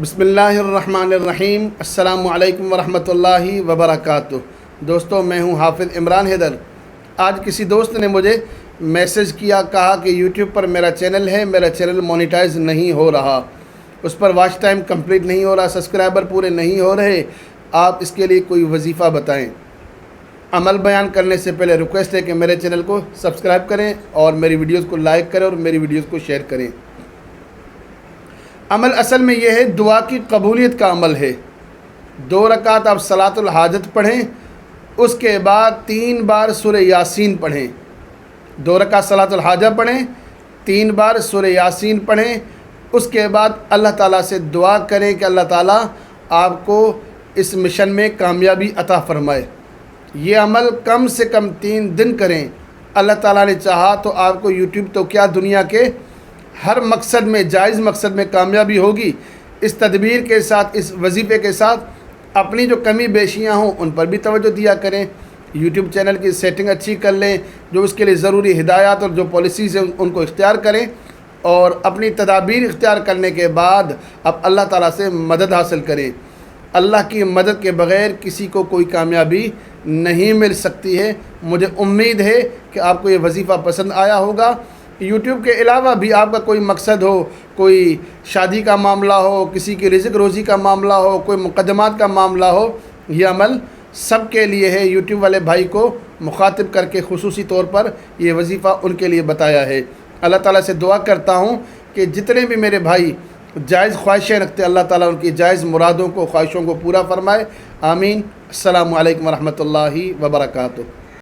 بسم اللہ الرحمن الرحیم۔ السلام علیکم ورحمۃ اللہ وبرکاتہ۔ دوستو، میں ہوں حافظ عمران حیدر۔ آج کسی دوست نے مجھے میسیج کیا، کہا کہ یوٹیوب پر میرا چینل ہے، میرا چینل مونیٹائز نہیں ہو رہا، اس پر واچ ٹائم کمپلیٹ نہیں ہو رہا، سبسکرائبر پورے نہیں ہو رہے، آپ اس کے لیے کوئی وظیفہ بتائیں۔ عمل بیان کرنے سے پہلے ریکویسٹ ہے کہ میرے چینل کو سبسکرائب کریں اور میری ویڈیوز کو لائک کریں اور میری ویڈیوز کو شیئر کریں۔ عمل اصل میں یہ ہے، دعا کی قبولیت کا عمل ہے۔ 2 رکعت آپ صلاۃ الحاجت پڑھیں، اس کے بعد 3 بار سورہ یاسین پڑھیں۔ 2 رکعت صلاۃ الحاجہ پڑھیں، 3 بار سورہ یاسین پڑھیں، اس کے بعد اللہ تعالیٰ سے دعا کریں کہ اللہ تعالیٰ آپ کو اس مشن میں کامیابی عطا فرمائے۔ یہ عمل کم سے کم 3 دن کریں۔ اللہ تعالیٰ نے چاہا تو آپ کو یوٹیوب تو کیا، دنیا کے ہر مقصد میں، جائز مقصد میں کامیابی ہوگی۔ اس تدبیر کے ساتھ، اس وظیفے کے ساتھ اپنی جو کمی بیشیاں ہوں ان پر بھی توجہ دیا کریں۔ یوٹیوب چینل کی سیٹنگ اچھی کر لیں، جو اس کے لیے ضروری ہدایات اور جو پالیسیز ہیں ان کو اختیار کریں، اور اپنی تدابیر اختیار کرنے کے بعد اب اللہ تعالیٰ سے مدد حاصل کریں۔ اللہ کی مدد کے بغیر کسی کو کوئی کامیابی نہیں مل سکتی ہے۔ مجھے امید ہے کہ آپ کو یہ وظیفہ پسند آیا ہوگا۔ یوٹیوب کے علاوہ بھی آپ کا کوئی مقصد ہو، کوئی شادی کا معاملہ ہو، کسی کی رزق روزی کا معاملہ ہو، کوئی مقدمات کا معاملہ ہو، یہ عمل سب کے لیے ہے۔ یوٹیوب والے بھائی کو مخاطب کر کے خصوصی طور پر یہ وظیفہ ان کے لیے بتایا ہے۔ اللہ تعالیٰ سے دعا کرتا ہوں کہ جتنے بھی میرے بھائی جائز خواہشیں رکھتے، اللہ تعالیٰ ان کی جائز مرادوں کو، خواہشوں کو پورا فرمائے۔ آمین۔ السلام علیکم ورحمۃ اللہ وبرکاتہ۔